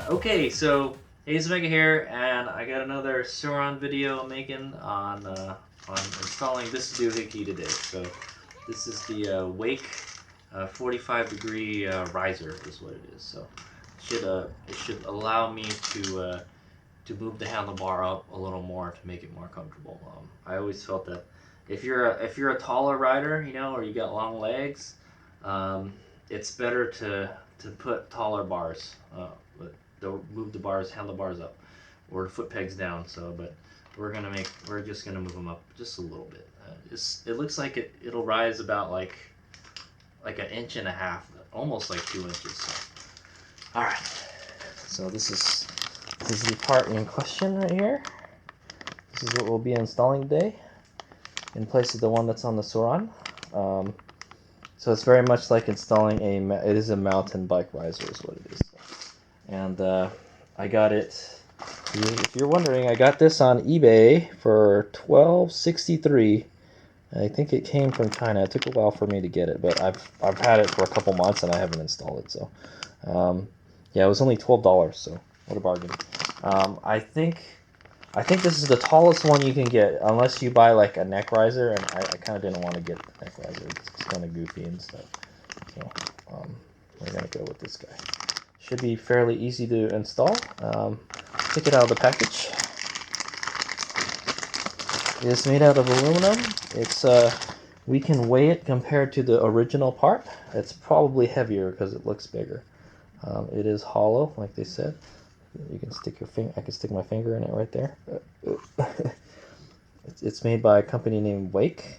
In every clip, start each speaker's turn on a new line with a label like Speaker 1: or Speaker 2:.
Speaker 1: Okay, so Mega here, and I got another Suron video I'm making on installing this doohickey today. So this is the Wake 45-degree riser is what it is. So it should allow me to move the handlebar up a little more to make it more comfortable. I always felt that if you're a taller rider, you know, or you got long legs, it's better to put taller bars. They'll move the handlebars up, or foot pegs down. So, but we're just gonna move them up just a little bit. It looks like it'll rise about like an inch and a half, almost like 2 inches. So. All right. So this is the part in question right here. This is what we'll be installing today, in place of the one that's on the Suron. So it's very much like installing it is a mountain bike riser is what it is. And I got it, if you're wondering, I got this on eBay for $12.63. I think it came from China. It took a while for me to get it, but I've had it for a couple months and I haven't installed it. So yeah, it was only $12, so what a bargain. I think this is the tallest one you can get, unless you buy like a neck riser, and I kind of didn't want to get the neck riser. It's kind of goofy and stuff. So we're gonna go with this guy. Should be fairly easy to install. Take it out of the package. It is made out of aluminum. It's we can weigh it compared to the original part. It's probably heavier because it looks bigger. It is hollow, like they said. You can stick your finger. I can stick my finger in it right there. It's made by a company named Wake.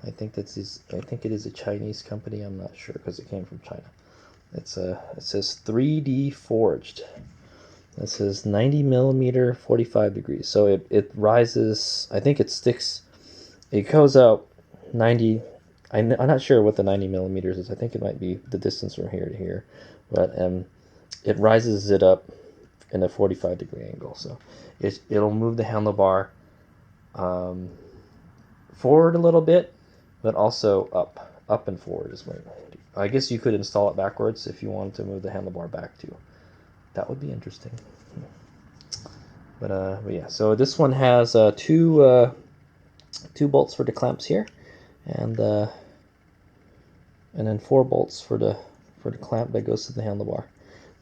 Speaker 1: I think it is a Chinese company. I'm not sure because it came from China. It says 3D forged. It says 90 millimeter, 45 degrees. So it rises. I think it sticks. It goes out 90. I'm not sure what the 90 millimeters is. I think it might be the distance from here to here, but it rises it up in a 45-degree angle. So it'll move the handlebar forward a little bit, but also up and forward as well. I guess you could install it backwards if you wanted to move the handlebar back too. That would be interesting. But yeah, so this one has two bolts for the clamps here, and then 4 bolts for the clamp that goes to the handlebar.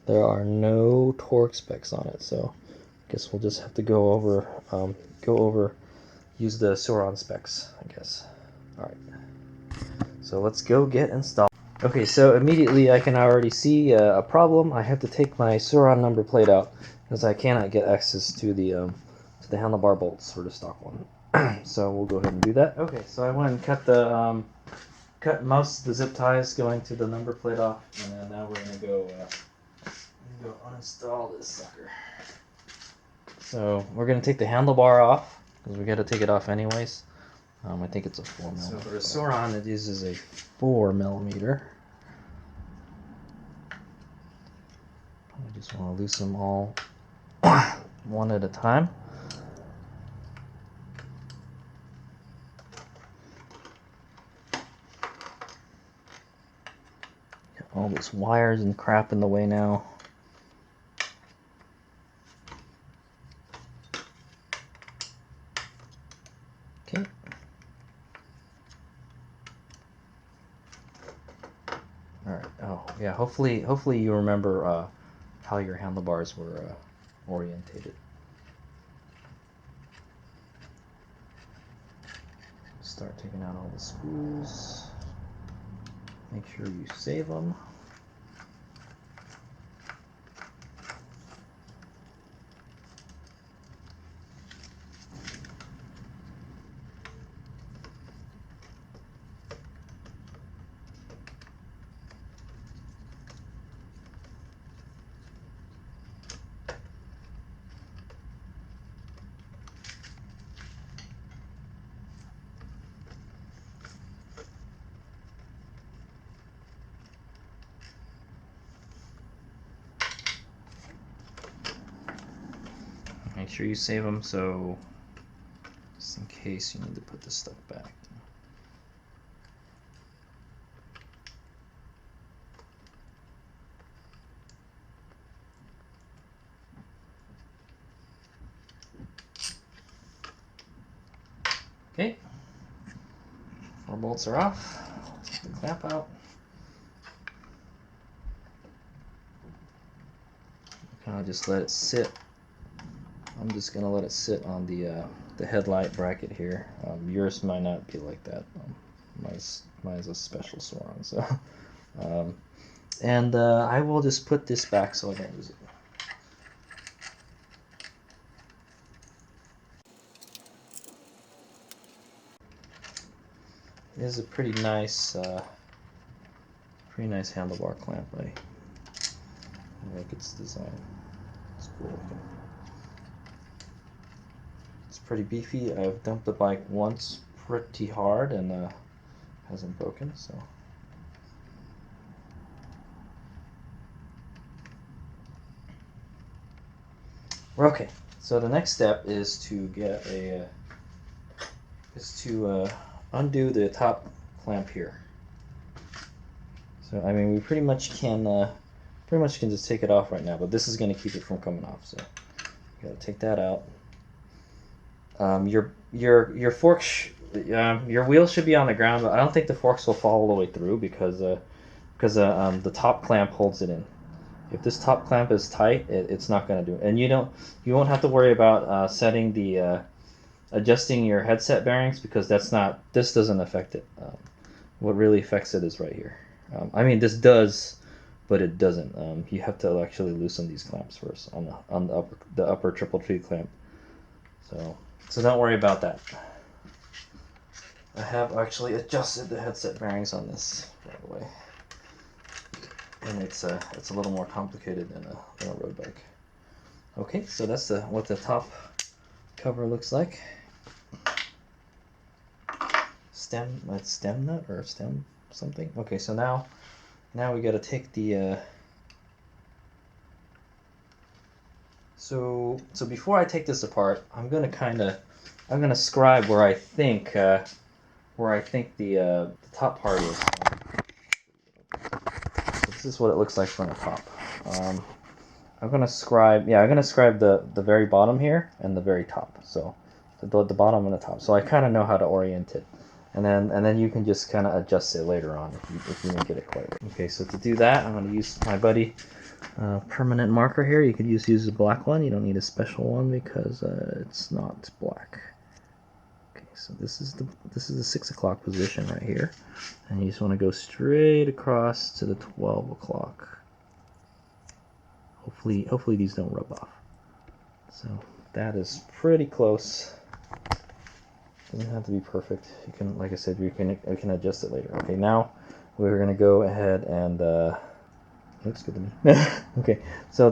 Speaker 1: There are no torque specs on it, so I guess we'll just have to go over use the Suron specs, I guess. All right, so let's go get installed. Okay, so immediately I can already see a problem. I have to take my Suron number plate out because I cannot get access to the handlebar bolts for the stock one. So we'll go ahead and do that. Okay, so I went and cut most of the zip ties going to the number plate off, and then now we're gonna go uninstall this sucker. So we're gonna take the handlebar off because we got to take it off anyways. I think it's a 4 millimeter. So for the Suron, it uses a 4 millimeter. I just want to loosen them all one at a time. Got all these wires and crap in the way now. Okay. Alright, oh yeah, hopefully you remember how your handlebars were orientated. Start taking out all the screws. Make sure you save them. sure you save them, so just in case you need to put this stuff back. Okay, 4 bolts are off. Take the clamp out. Kind of just let it sit. I'm just gonna let it sit on the headlight bracket here. Yours might not be like that. Mine's a special Sauron, so. And I will just put this back so I don't lose it. It is a pretty nice handlebar clamp. I like its design. It's cool looking. It's pretty beefy. I've dumped the bike once pretty hard and hasn't broken, so. Okay, so the next step is to get a undo the top clamp here. So I mean, we pretty much can just take it off right now, but this is going to keep it from coming off. So you got to take that out. Your forks, your wheels should be on the ground, but I don't think the forks will fall all the way through because the top clamp holds it in. If this top clamp is tight, it's not going to do it. And you won't have to worry about setting the adjusting your headset bearings because this doesn't affect it. What really affects it is right here. I mean, this does, but it doesn't. You have to actually loosen these clamps first on the upper triple tree clamp. So don't worry about that. I have actually adjusted the headset bearings on this, by the way, and it's a little more complicated than a road bike. Okay, so that's what the top cover looks like. Stem nut or stem something. Okay, so now we got to take the so before I take this apart, I'm gonna scribe where I think the top part is. So this is what it looks like from the top. I'm gonna scribe the very bottom here and the very top. So the bottom and the top. So I kind of know how to orient it. And then you can just kind of adjust it later on if you don't get it quite right. Okay, so to do that, I'm going to use my buddy permanent marker here. You could use a black one. You don't need a special one because it's not black. Okay, so this is the 6 o'clock position right here, and you just want to go straight across to the 12 o'clock. Hopefully these don't rub off. So that is pretty close. Doesn't have to be perfect. You can, like I said, we can adjust it later. Okay, now we're gonna go ahead and looks good to me. Okay, so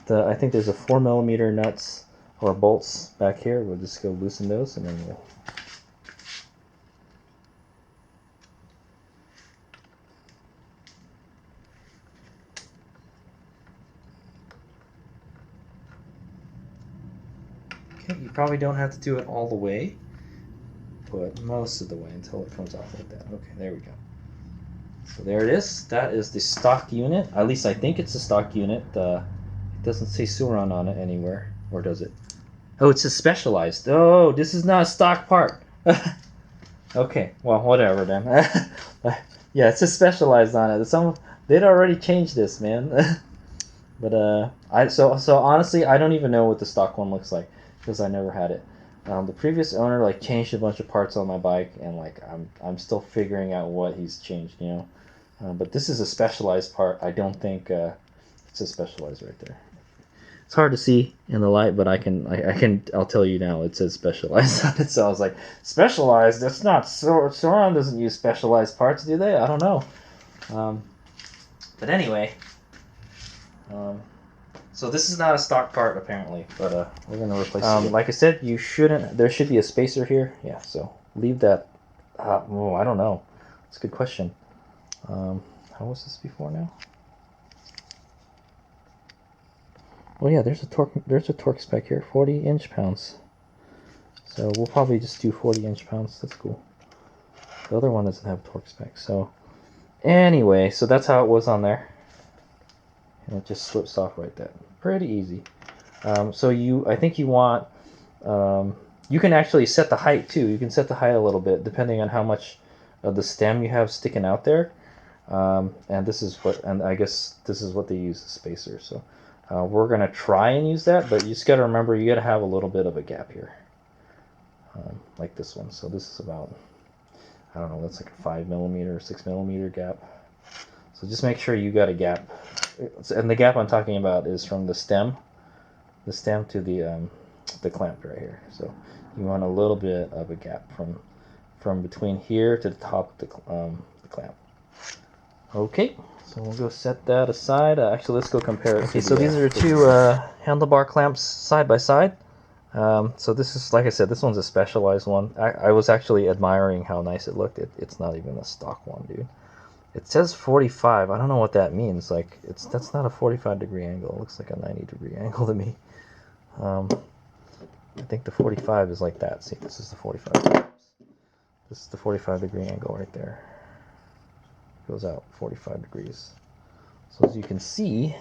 Speaker 1: I think there's a 4mm nuts or bolts back here. We'll just go loosen those and then we'll. Okay, you probably don't have to do it all the way, but most of the way until it comes off like that. Okay, there we go. So there it is. That is the stock unit. At least I think it's a stock unit. It doesn't say Sauron on it anywhere, or does it? Oh, it's a specialized. Oh, this is not a stock part. Okay, well, whatever then. Yeah, it's a specialized on it. They'd already changed this, man. But so honestly, I don't even know what the stock one looks like because I never had it. The previous owner changed a bunch of parts on my bike, and I'm still figuring out what he's changed, you know. But this is a specialized part. I don't think it's a specialized right there. It's hard to see in the light, but I'll tell you now. It says specialized on it, so I was like, specialized? That's not Sauron doesn't use specialized parts, do they? I don't know. But anyway. So this is not a stock part apparently, but we're gonna replace it. Like I said, there should be a spacer here. Yeah, so leave that. Oh, I don't know. It's a good question. How was this before now?
Speaker 2: Oh yeah, there's a torque spec here, 40 inch-pounds. So we'll probably just do 40 inch-pounds. That's cool. The other one doesn't have torque spec. So anyway, so that's how it was on there, and it just slips off right there. Pretty easy. So I think you want. You can actually set the height too. You can set the height a little bit depending on how much of the stem you have sticking out there. And this is what, and I guess this is what they use as spacer. So we're gonna try and use that, but you just gotta remember you gotta have a little bit of a gap here, like this one. So this is about, I don't know, that's like a 5 millimeter, 6 millimeter gap. So just make sure you got a gap, and the gap I'm talking about is from the stem to the clamp right here. So you want a little bit of a gap from between here to the top of the clamp. Okay, so we'll go set that aside. Actually, let's go compare it. Okay, so these are two handlebar clamps side by side. So this is, like I said, this one's a specialized one. I was actually admiring how nice it looked. It's not even a stock one, dude. It says 45. I don't know what that means. Like, that's not a 45-degree angle. It looks like a 90-degree angle to me. I think the 45 is like that. See, this is the 45. This is the 45-degree angle right there. Goes out 45 degrees. So as you can see,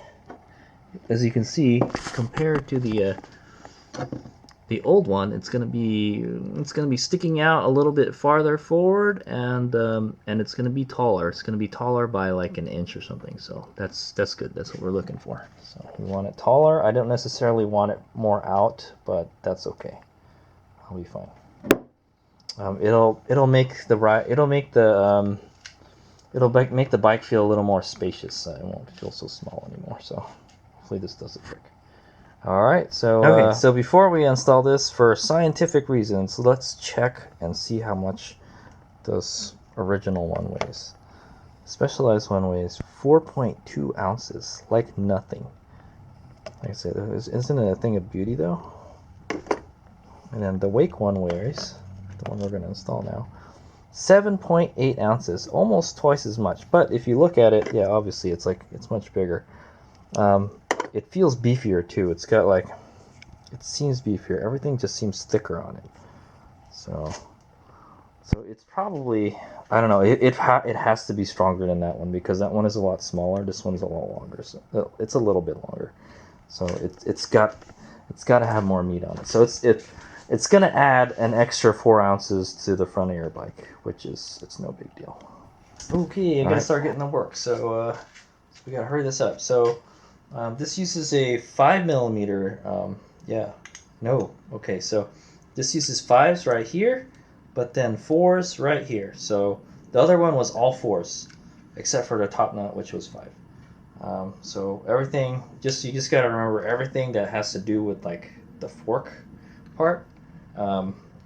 Speaker 2: compared to the old one, it's gonna be sticking out a little bit farther forward, and it's gonna be taller. It's gonna be taller by like an inch or something. So that's good. That's what we're looking for. So we want it taller. I don't necessarily want it more out, but that's okay. I'll be fine. It'll make the bike feel a little more spacious. It won't feel so small anymore. So hopefully this does the trick. All right, so so before we install this, for scientific reasons, let's check and see how much this original one weighs. Specialized one weighs 4.2 ounces, like nothing. Like I said, isn't it a thing of beauty though? And then the Wake one weighs, the one we're going to install now, 7.8 ounces, almost twice as much. But if you look at it, yeah, obviously it's much bigger. It feels beefier too. It's got like, it seems beefier. Everything just seems thicker on it. So it's probably, I don't know. It has to be stronger than that one, because that one is a lot smaller. This one's a lot longer. So it's a little bit longer. So it's got to have more meat on it. So it's gonna add an extra 4 ounces to the front of your bike, which it's no big deal. Okay, I gotta start getting to work. So we gotta hurry this up. So this uses a 5 millimeter. Okay, so this uses 5s right here, but then 4s right here. So the other one was all 4s, except for the top nut, which was 5. So everything, you just gotta remember, everything that has to do with like the fork part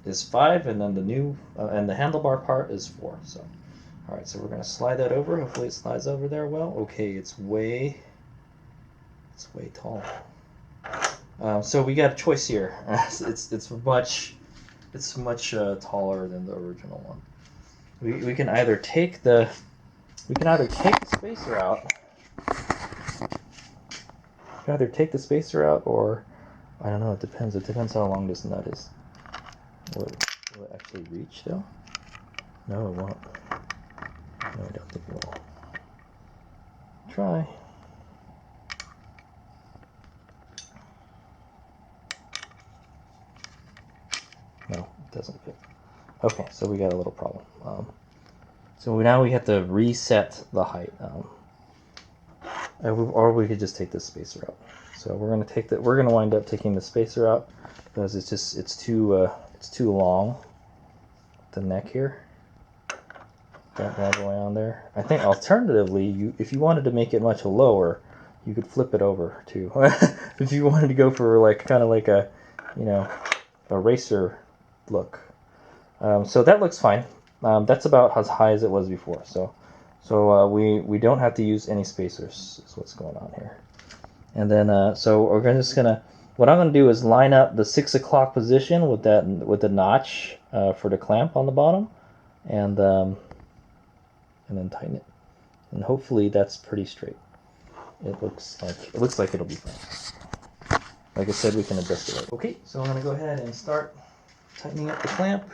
Speaker 2: is 5, and then the new and the handlebar part is 4. So all right, so we're gonna slide that over. Hopefully it slides over there well. Okay, it's way tall. So we got a choice here. It's much taller than the original one. We can either take the spacer out. You can either take the spacer out, or I don't know. It depends. It depends how long this nut is. Will it actually reach though? No, it won't. No, I don't think it will. Try. No, it doesn't fit. Okay, so we got a little problem. So now we have to reset the height, or we could just take this spacer out. So we're gonna wind up taking the spacer out, because it's too long. The neck here, that all the way on there. I think alternatively, if you wanted to make it much lower, you could flip it over too. If you wanted to go for like kind of like a racer look. So that looks fine. That's about as high as it was before. So we don't have to use any spacers, is what's going on here. And then so what I'm gonna do is line up the 6 o'clock position with the notch for the clamp on the bottom, and then tighten it. And hopefully that's pretty straight. It looks like it'll be fine. like I said, we can adjust it later. Okay, so I'm gonna go ahead and start tightening up the clamp.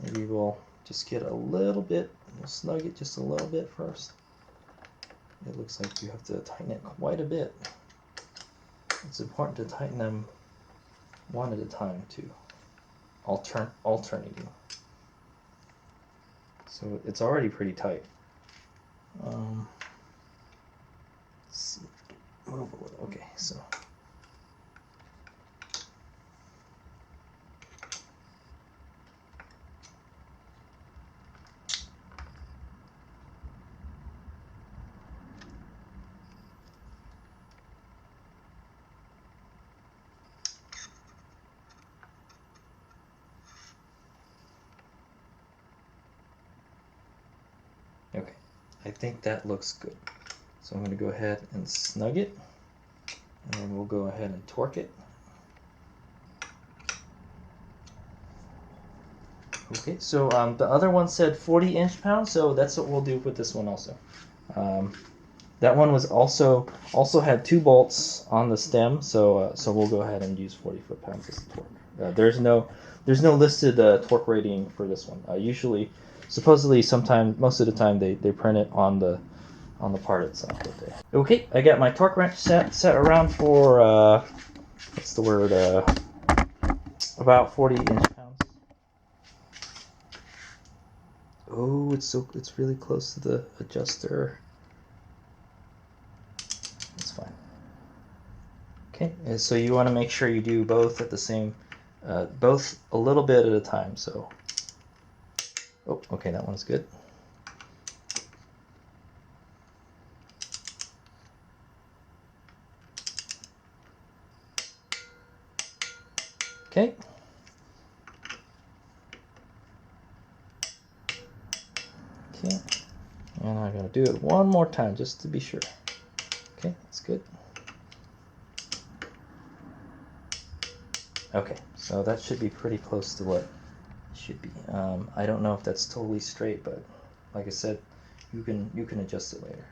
Speaker 2: Maybe we'll just get a little bit, we'll snug it just a little bit first. It looks like you have to tighten it quite a bit. It's important to tighten them one at a time too, alternating. So it's already pretty tight. Let's see, move a little. Okay, so. Okay, I think that looks good. So I'm going to go ahead and snug it, and then we'll go ahead and torque it. Okay, so the other one said 40 inch-pounds, so that's what we'll do with this one also. That one was also had 2 bolts on the stem, so so we'll go ahead and use 40 foot-pounds as the torque. There's no listed torque rating for this one. Usually, supposedly, most of the time they print it on the part itself. Okay, I got my torque wrench set around for what's the word? About 40 inch-pounds. Oh, it's really close to the adjuster. It's fine. Okay, and so you want to make sure you do both at the same, both a little bit at a time. So, oh, okay, that one's good. Okay. Okay, and I'm gonna do it one more time just to be sure. Okay, that's good. Okay, so that should be pretty close to what it should be. I don't know if that's totally straight, but like I said, you can adjust it later.